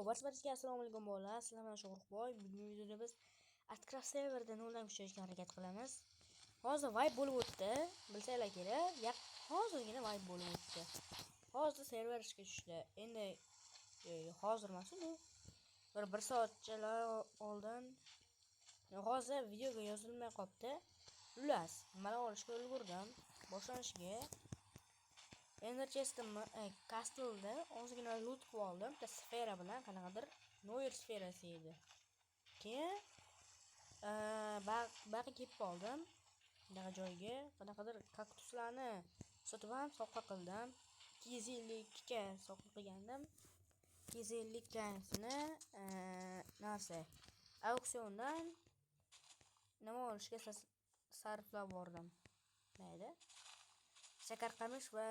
Barchaga assalomu alaykum bolalar. Sizlar bilan Sho'g'riqboy. Bugungi videoda biz Atcraft serverda noldan kuchaytirishga harakat qilamiz. Hozir vibe bo'lib o'tdi. Bilsanglar kerak, hozirgina vibe bo'lib o'tdi. Hozir server ishga tushdi. Endi hozir emas bu. Bir soatchalar oldin hozir videoga yozilmay qolibdi. Xullas, mana olishga ulgurdim. Boshlanishiga Ender chest'imni Castle'da ozgina loot qilib oldim. Bitta sfera bilan qanaqadir Noir sferasi edi. Keyin baqi kelib oldim. Bunaqa joyga qanaqadir kaktuslarni sotib ham sovg'a qildim. 252 ga sovg'a qilgandim. 250 gasini narsa auksiondan nima olishga sarflab bordim. Mayli. Shakar qamish va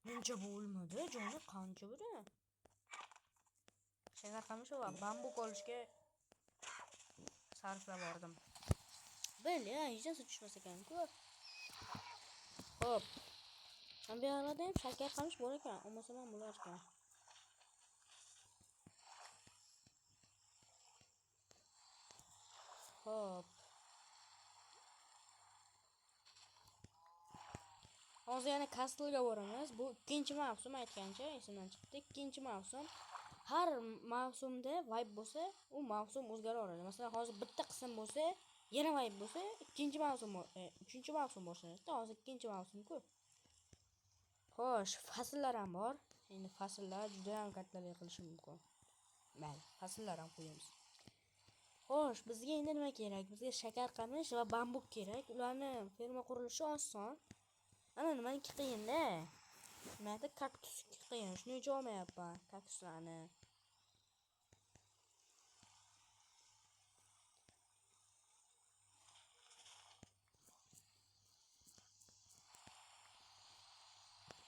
buncha bo'lmadi, joni qancha bo'ldi? Shakar qamish va bambuk olishga sarflab bordim. Beli, hech narsa tushmas ekan-ku. Xo'p. Men bu yerda ham shakar qamish bor ekan, olmasa ham bo'lar ekan. Hop. Hozir yana Castle'ga boramiz. Bu ikkinchi mavsum aytgancha, esimdan chiqdi. Ikkinchi mavsum. Har mavsumda vibe bo'lsa, u mavsum o'zgaraveradi. Masalan, hozir bitta qism bo'lsa, yana vibe bo'lsa, ikkinchi mavsum, uchinchi mavsum boshlanadi. Hozir ikkinchi mavsum-ku. Xo'sh, fasllar ham bor. Endi fasllar juda ham kattalar qilishi mumkin. Mayli, fasllar ham qo'yamiz. Xo'sh, bizga endi nima kerak? Bizga shakar qamish va bambuk kerak. Ularni ferma qurilishi oson. Ana nimaniki qiyin-da. Menda kaktus qiyin. Shuni o'cha olmayapman, kaktuslarni.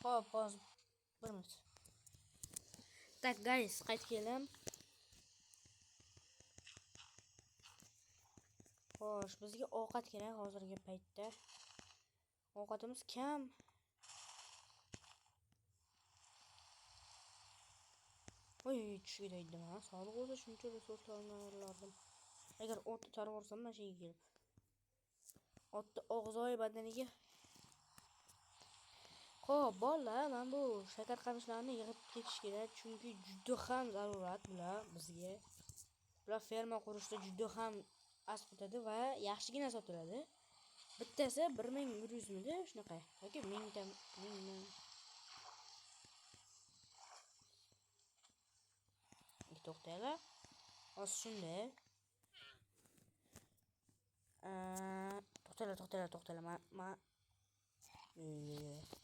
Xo'p, hozir bir minut. Tak, guys, qaytib keldim. Xo'sh, bizga ovqat kerak hozirgi paytda. Ovqatimiz kam. Voy, tushga deydim ha. Sog'liq bo'lsa shuncha resurslarni olganlardim. Agar otni tarib olsam mana shunga kelib. Otni og'zoyi badaniga. Xo'p, bolalar, men bu shakar qamishlarni yig'ib ketish kerak, chunki juda ham zarurat bular bizga. Bular ferma qurishda juda ham asqotadi va yaxshigina sotiladi. Bittasi 1100 midi, shunaqa. Yoki 1000 ta, 1000. To'xtanglar. Hozir shunday. To'xtanglar. Men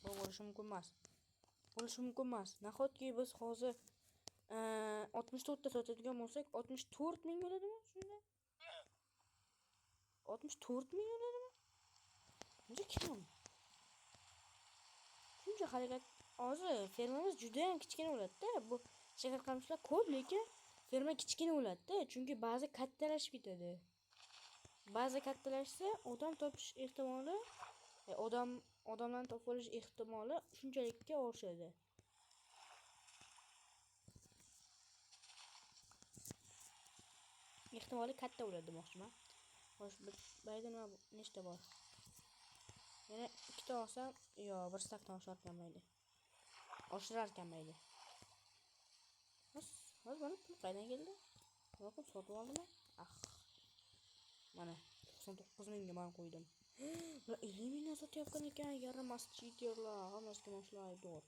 bu bo'lishi mumkin emas. Nahotki biz hozir 64 ta sotadigan bo'lsak, 64 ming bo'ladimi shunda? 64 ming bo'ladimi? Buncha kam. Shuncha harakat. Hozir fermamiz juda ham kichkina bo'ladi-da. Bu shakar qamishlar ko'p, lekin ferma kichkina bo'ladi-da, chunki ba'zi kattalashib ketadi. Ba'zi kattalashsa, odam topish ehtimoli, odamlarni topib olish ehtimoli shunchalikka oshadi. Ehtimoli katta bo'ladi demoqchiman. Xo'sh, bayda nechta bor? Yana ikkita olsam, bir stakdan oshirar ekan mayli. Hozir mana pul qaydan keldi? Yo'q, sotib oldimmi? Mana 99 mingga men qo'ydim. Bular 50 mingdan sotayotgan ekan, yaramas cheaterlar, hammasiga mashlar aybdor.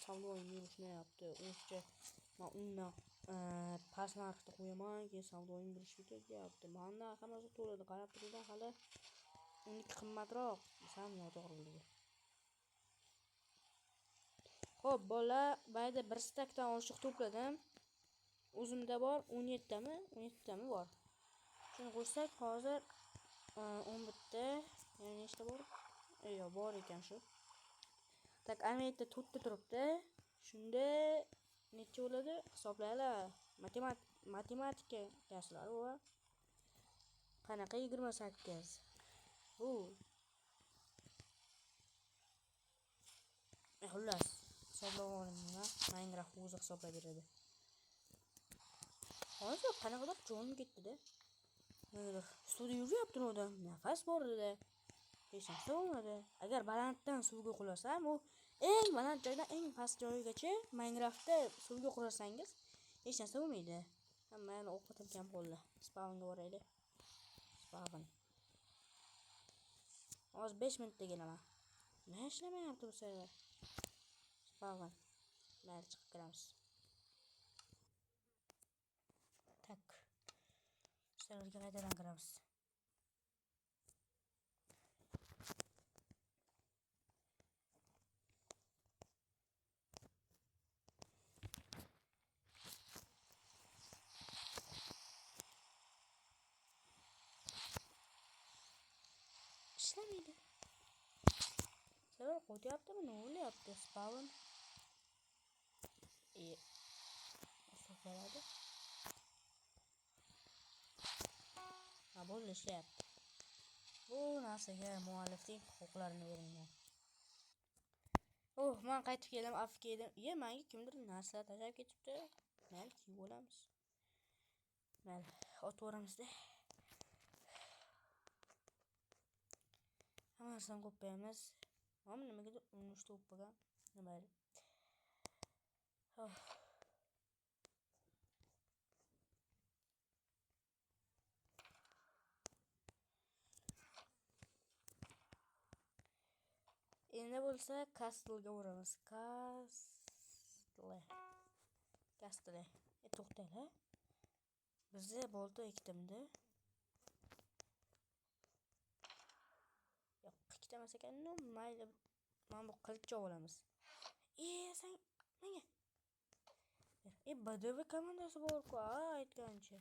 Savdoyim yurishmayapti. O'sha men undan past narxda qo'yaman, keyin savdoyim yurishga ketyapti. Menda hammasi to'ladi, qarab turgan hali uniki qimmatroq. Desam noto'g'ri bo'ldi. Xo'p, bolalar, bayda bir stakdan oshiq to'pladim. O'zimda bor 17 tami bor. Shuni qo'shsak hozir 11 ta, yana nechta bor? Yo'q, bor ekan shu. Tak, amayda 4 ta turibdi. Shunda necha bo'ladi? Hisoblaylar. Matematika darslari va qanaqa 28. Bu xullas hisoblab olingan Minecraft o'zi hisoblab beradi. Hozir qanaqadir jonim ketdi-da. Studiya yuryapti odam, nafas bor edi. Hech narsa bo'lmadi. Agar balanddan suvga qulasam, u eng baland joydan eng past joygacha Minecraftda suvga qulasangiz hech narsa bo'lmaydi. Hammani ovqatim kam qoldi. Spawnga boraylik. Spawn. Hozir 5 minutdaginaman. Nima ishlamayapti bu server? Spawn. Mayli chiqib kiramiz. Tak. Serverga qaytadan kiramiz. İşlemeydi. Server kod yaptı mı? Ne oluyor yaptı? Spawn. İyi. Nasıl herhalde? Ha bu işleyapti. Bu narsaga muallifning huquqlarini berilgan. Men qaytib keldim, afga edim. Menga kimdir narsalar tashlab ketibdi. Mayli, kiyib olamiz. Mayli, otvoramizda. Hamma narsani qo'yamiz. Mana nimaga unishni o'ppagan. Mayli. Endi bo'lsa Castle'ga boramiz. Castle. To'xtala. Bizda bolta ikkitami? Yo'q, ikkitamas ekan. Mayli. Mana bu qilichni olamiz. Sen menga. BDV komandasi bor-ku, aytgancha.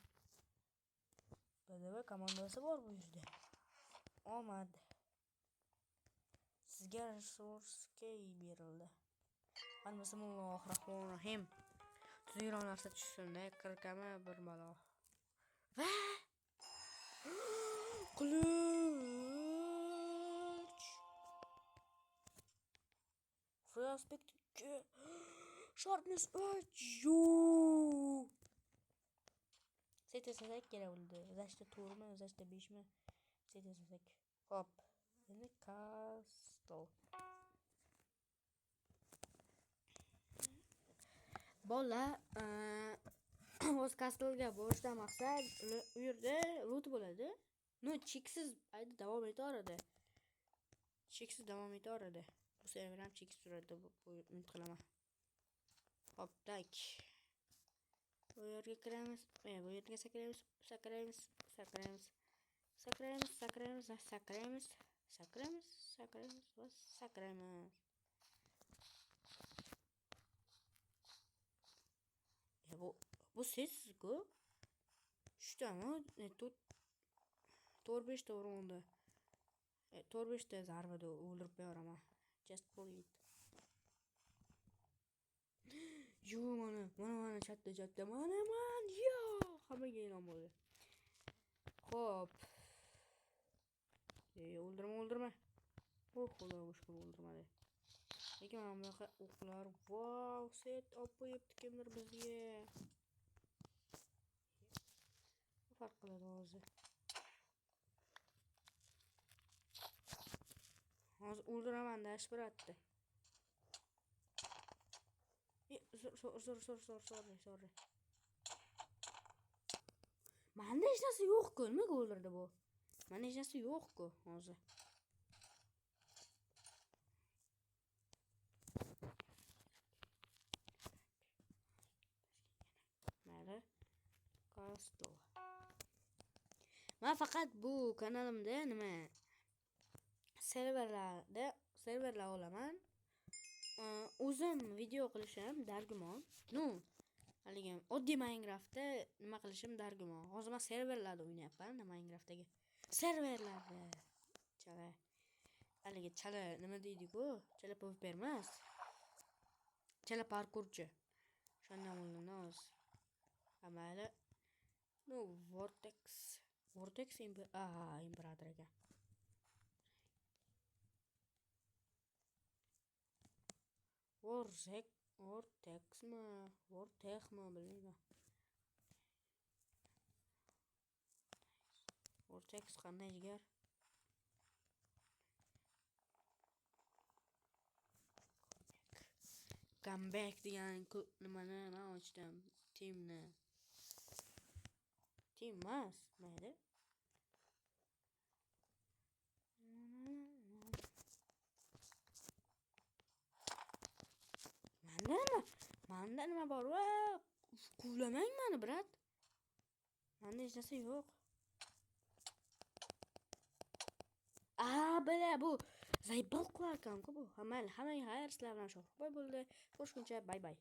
BDV komandasi bor bu yerda. Omad. Sizga resursga berildi. Bismillahirrohmanirrohim. Tuzukroq narsa tushsin-da, qirqama bir balo. Va qilich. Free aspect 2. Sharpness 3. Setasak kerak bo'ldi. Zashta 4mi, zashta 5mi? Setasak. Hop. Endi Castle. Bola, o'z Castle'ga borishdan maqsad u yerda loot bo'ladi. Cheksiz davom etaveradi. Bu server ham cheksiz turadi, bu umid qilaman. Hop, tak. Bu yerga kiramiz. Bu yerga sakraymiz. Bu ses-ku. 3tami? 4-5 ta urganda. 4-5 ta zarbada o'ldirib qo'yaman. Just bullet. Mana chatta. Mana. Yo, hammaga e'lon bo'ldi. Xo'p. O'ldirma. Xudoga shukr o'ldirmadi. Lekin mana bunaqa o'qlar, wow, set olib qo'yibdi kimdir bizga. Farq qiladi hozir. Hozir o'ldiraman dashbiratdi. Sorry. Menda hech narsa yo'q-ku, nimaga o'ldirdi bu? Menda hech narsa yo'q-ku hozir. Mayli. Castle. Men faqat bu kanalimda serverlar olaman. O'zim video qilishim dargumon. Haligi oddiy Minecraftda nima qilishim dargumon. Hozir men serverlarda o'ynayapman, Minecraftdagi. Serverlarda. Chala nima deydi-ku? Chala PvP emas. Chala parkurchi. Shundan o'ynadim hozir. Mayli. Vortex imperator ekan. Vortexmi bilmayman. Vortex qanday jigar? Comeback degan nimani men ochdim. Teamni. Team emas, mayli. Manda nima bor? Va quvlamang meni, brat. Manda hech narsa yo'q. Bala bu zaybal qilar ekan-ku bu. Hammaga xayr, sizlar bilan Shohruxboy bo'ldi. Ko'rishguncha bay bay.